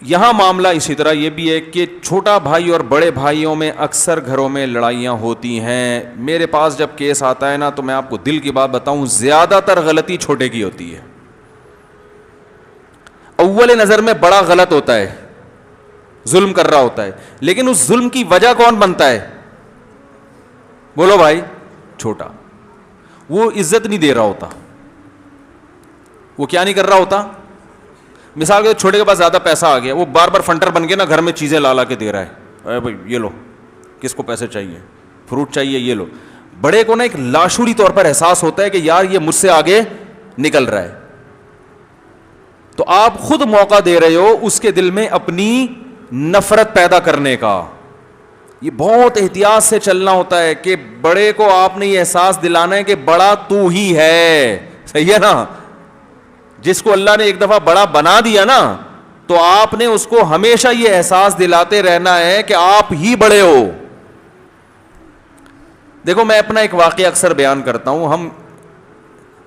یہاں معاملہ اسی طرح یہ بھی ہے کہ چھوٹا بھائی اور بڑے بھائیوں میں اکثر گھروں میں لڑائیاں ہوتی ہیں. میرے پاس جب کیس آتا ہے نا تو میں آپ کو دل کی بات بتاؤں, زیادہ تر غلطی چھوٹے کی ہوتی ہے. اول نظر میں بڑا غلط ہوتا ہے, ظلم کر رہا ہوتا ہے, لیکن اس ظلم کی وجہ کون بنتا ہے؟ بولو بھائی, چھوٹا. وہ عزت نہیں دے رہا ہوتا, وہ کیا نہیں کر رہا ہوتا. مثال کے چھوٹے کے پاس زیادہ پیسہ آ گیا, وہ بار بار فنٹر بن کے نا گھر میں چیزیں لا کے دے رہا ہے, اے بھائی یہ لو, کس کو پیسے چاہیے, فروٹ چاہیے, یہ لو. بڑے کو نا ایک لاشعوری طور پر احساس ہوتا ہے کہ یار یہ مجھ سے آگے نکل رہا ہے, تو آپ خود موقع دے رہے ہو اس کے دل میں اپنی نفرت پیدا کرنے کا. یہ بہت احتیاط سے چلنا ہوتا ہے کہ بڑے کو آپ نے یہ احساس دلانا ہے کہ بڑا تو ہی ہے. صحیح ہے نا؟ جس کو اللہ نے ایک دفعہ بڑا بنا دیا نا, تو آپ نے اس کو ہمیشہ یہ احساس دلاتے رہنا ہے کہ آپ ہی بڑے ہو. دیکھو میں اپنا ایک واقعہ اکثر بیان کرتا ہوں. ہم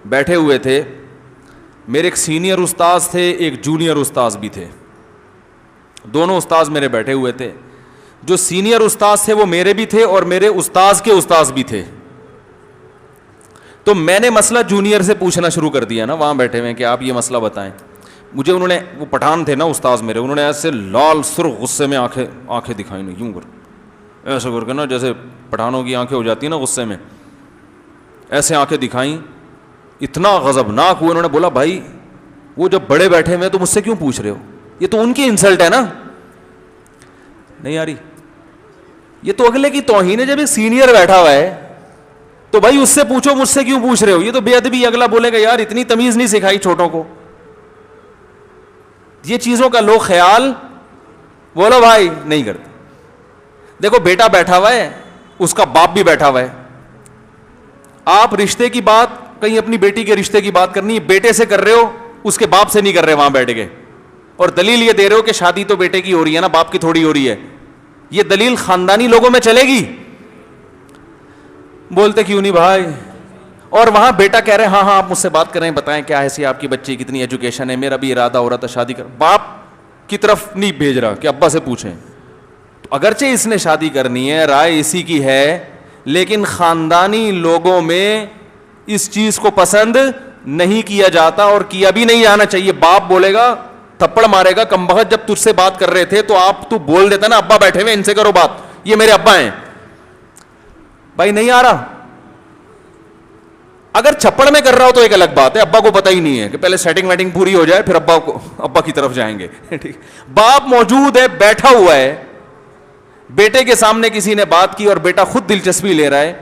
بیٹھے ہوئے تھے, میرے ایک سینئر استاذ تھے, ایک جونیئر استاذ بھی تھے, دونوں استاذ میرے بیٹھے ہوئے تھے. جو سینئر استاذ تھے وہ میرے بھی تھے اور میرے استاذ کے استاذ بھی تھے. تو میں نے مسئلہ جونیئر سے پوچھنا شروع کر دیا نا وہاں بیٹھے ہوئے کہ آپ یہ مسئلہ بتائیں. مجھے انہوں نے, وہ پٹھان تھے نا استاذ میرے, انہوں نے ایسے لال سرخ غصے میں آنکھیں دکھائی نا, یوں کر ایسے کر کے نا, جیسے پٹھانوں کی آنکھیں ہو جاتی ہیں نا غصے میں, ایسے آنکھیں دکھائیں, اتنا غضبناک ہوئے. انہوں نے بولا بھائی وہ جب بڑے بیٹھے ہوئے تو مجھ سے کیوں پوچھ رہے ہو, یہ تو ان کی انسلٹ ہے نا. نہیں آ رہی, یہ تو اگلے کی توہین ہے. جب ایک سینئر بیٹھا ہوا ہے تو بھائی اس سے پوچھو, مجھ سے کیوں پوچھ رہے ہو. یہ تو بے ادبی. اگلا بولے گا یار اتنی تمیز نہیں سکھائی چھوٹوں کو. یہ چیزوں کا لوگ خیال بولو بھائی نہیں کرتے. دیکھو بیٹا بیٹھا ہوا ہے, اس کا باپ بھی بیٹھا ہوا ہے. آپ رشتے کی بات, کہیں اپنی بیٹی کے رشتے کی بات کرنی ہے, بیٹے سے کر رہے ہو, اس کے باپ سے نہیں کر رہے وہاں بیٹھ کے, اور دلیل یہ دے رہے ہو کہ شادی تو بیٹے کی ہو رہی ہے نا, باپ کی تھوڑی ہو رہی ہے. یہ دلیل خاندانی لوگوں میں چلے گی؟ بولتے کیوں نہیں بھائی. اور وہاں بیٹا کہہ رہے ہیں ہاں آپ مجھ سے بات کریں, بتائیں کیا ہے آپ کی بچی, کتنی ایجوکیشن ہے, میرا بھی ارادہ ہو رہا تھا شادی کر. باپ کی طرف نہیں بھیج رہا کہ ابا سے پوچھیں. تو اگرچہ اس نے شادی کرنی ہے, رائے اسی کی ہے, لیکن خاندانی لوگوں میں اس چیز کو پسند نہیں کیا جاتا اور کیا بھی نہیں جانا چاہیے. باپ بولے گا, تھپڑ مارے گا, کم بخت جب تجھ سے بات کر رہے تھے تو آپ تو بول دیتا نا ابا بیٹھے ہوئے ان سے کرو بات, یہ میرے ابا ہیں. بھائی نہیں آ رہا. اگر چھپڑ میں کر رہا ہو تو ایک الگ بات ہے, ابا کو پتہ ہی نہیں ہے کہ پہلے سیٹنگ ویٹنگ پوری ہو جائے پھر ابا کی طرف جائیں گے. ٹھیک, باپ موجود ہے, بیٹھا ہوا ہے, بیٹے کے سامنے کسی نے بات کی اور بیٹا خود دلچسپی لے رہا ہے,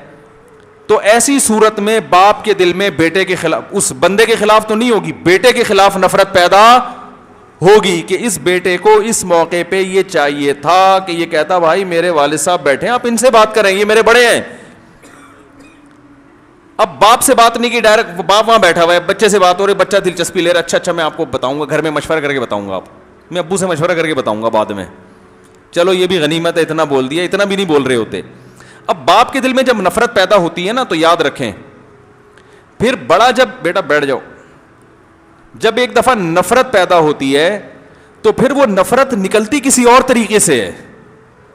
تو ایسی صورت میں باپ کے دل میں بیٹے کے خلاف, اس بندے کے خلاف تو نہیں ہوگی, بیٹے کے خلاف نفرت پیدا ہوگی کہ اس بیٹے کو اس موقع پہ یہ چاہیے تھا کہ یہ کہتا بھائی میرے والد صاحب بیٹھے ہیں, آپ ان سے بات کریں, یہ میرے بڑے ہیں. اب باپ سے بات نہیں کی, ڈائریکٹ باپ وہاں بیٹھا ہوا ہے, بچے سے بات ہو رہی, بچہ دلچسپی لے رہا, اچھا میں آپ کو بتاؤں گا, گھر میں مشورہ کر کے بتاؤں گا, آپ میں ابو سے مشورہ کر کے بتاؤں گا بعد میں. چلو یہ بھی غنیمت ہے, اتنا بول دیا, اتنا بھی نہیں بول رہے ہوتے. اب باپ کے دل میں جب نفرت پیدا ہوتی ہے نا تو یاد رکھیں, پھر بڑا جب بیٹا بیٹھ جاؤ, جب ایک دفعہ نفرت پیدا ہوتی ہے تو پھر وہ نفرت نکلتی کسی اور طریقے سے ہے.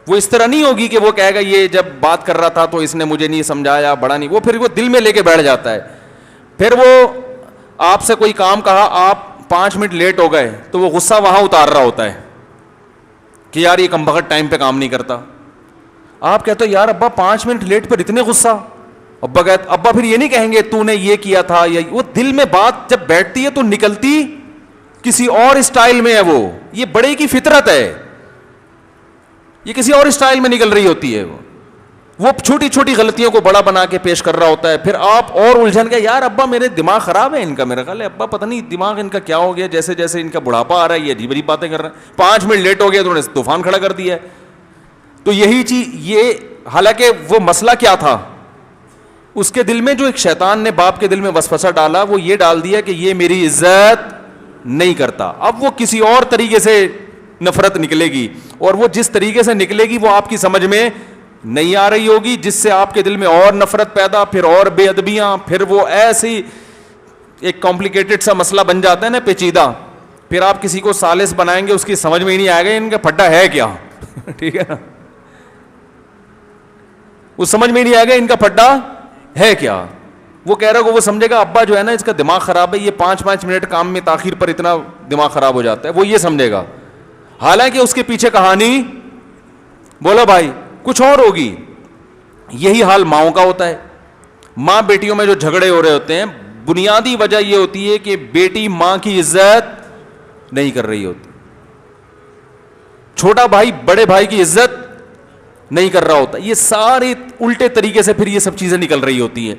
وہ اس طرح نہیں ہوگی کہ وہ کہے گا یہ جب بات کر رہا تھا تو اس نے مجھے نہیں سمجھایا, بڑا نہیں, وہ پھر وہ دل میں لے کے بیٹھ جاتا ہے. پھر وہ آپ سے کوئی کام کہا, آپ 5 منٹ لیٹ ہو گئے تو وہ غصہ وہاں اتار رہا ہوتا ہے کہ یار یہ کم بخت ٹائم پہ کام نہیں کرتا. آپ کہتے ہو یار ابا 5 منٹ لیٹ پر اتنے غصہ, ابا پھر یہ نہیں کہیں گے تو نے یہ کیا تھا, یا وہ دل میں بات جب بیٹھتی ہے تو نکلتی کسی اور اسٹائل میں ہے. یہ بڑے کی فطرت ہے, یہ کسی اور اسٹائل میں نکل رہی ہوتی ہے. وہ چھوٹی چھوٹی غلطیوں کو بڑا بنا کے پیش کر رہا ہوتا ہے. پھر آپ اور الجھن گئے, یار ابا میرے دماغ خراب ہے ان کا, میرا خیال ہے ابا پتہ نہیں دماغ ان کا کیا ہو گیا, جیسے جیسے ان کا بڑھاپا آ رہا ہے یہ عجیب عجیب باتیں کر رہے ہیں. 5 منٹ لیٹ ہو گیا تو انہوں نے طوفان کھڑا کر دیا ہے. تو یہی چیز, یہ حالانکہ وہ مسئلہ کیا تھا, اس کے دل میں جو ایک شیطان نے باپ کے دل میں وسوسہ ڈالا, وہ یہ ڈال دیا کہ یہ میری عزت نہیں کرتا. اب وہ کسی اور طریقے سے نفرت نکلے گی, اور وہ جس طریقے سے نکلے گی وہ آپ کی سمجھ میں نہیں آ رہی ہوگی, جس سے آپ کے دل میں اور نفرت پیدا, پھر اور بے ادبیاں, پھر وہ ایسی ایک کمپلیکیٹڈ سا مسئلہ بن جاتا ہے نا, پیچیدہ. پھر آپ کسی کو ثالث بنائیں گے, اس کی سمجھ میں ہی نہیں آئے گا ان کا پھڈا ہے کیا. ٹھیک ہے نا, اس سمجھ میں ہی نہیں آئے گا ان کا پھڈا ہے کیا. وہ کہہ رہا ہوگا, وہ سمجھے گا ابا جو ہے نا اس کا دماغ خراب ہے, یہ 5 منٹ کام میں تاخیر پر اتنا دماغ خراب ہو جاتا ہے, وہ یہ سمجھے گا. حالانکہ اس کے پیچھے کہانی, بولو بھائی, کچھ اور ہوگی. یہی حال ماؤں کا ہوتا ہے. ماں بیٹیوں میں جو جھگڑے ہو رہے ہوتے ہیں, بنیادی وجہ یہ ہوتی ہے کہ بیٹی ماں کی عزت نہیں کر رہی ہوتی, چھوٹا بھائی بڑے بھائی کی عزت نہیں کر رہا ہوتا. یہ سارے الٹے طریقے سے پھر یہ سب چیزیں نکل رہی ہوتی ہیں.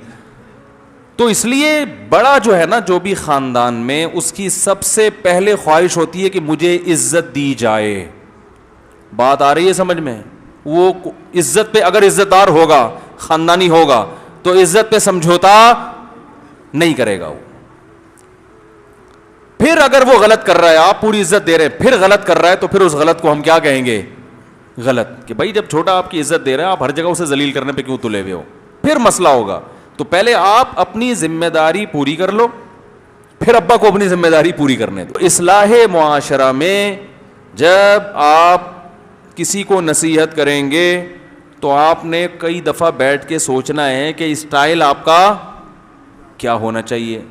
تو اس لیے بڑا جو ہے نا, جو بھی خاندان میں, اس کی سب سے پہلے خواہش ہوتی ہے کہ مجھے عزت دی جائے. بات آ رہی ہے سمجھ میں؟ وہ عزت پہ اگر عزت دار ہوگا, خاندانی ہوگا, تو عزت پہ سمجھوتا نہیں کرے گا. وہ پھر اگر وہ غلط کر رہا ہے, آپ پوری عزت دے رہے ہیں, پھر غلط کر رہا ہے, تو پھر اس غلط کو ہم کیا کہیں گے؟ غلط. کہ بھائی جب چھوٹا آپ کی عزت دے رہا ہے, آپ ہر جگہ اسے ذلیل کرنے پہ کیوں تلے ہوئے ہو؟ پھر مسئلہ ہوگا. تو پہلے آپ اپنی ذمہ داری پوری کر لو, پھر ابا کو اپنی ذمہ داری پوری کرنے دو. اصلاح معاشرہ میں جب آپ کسی کو نصیحت کریں گے تو آپ نے کئی دفعہ بیٹھ کے سوچنا ہے کہ اسٹائل آپ کا کیا ہونا چاہیے.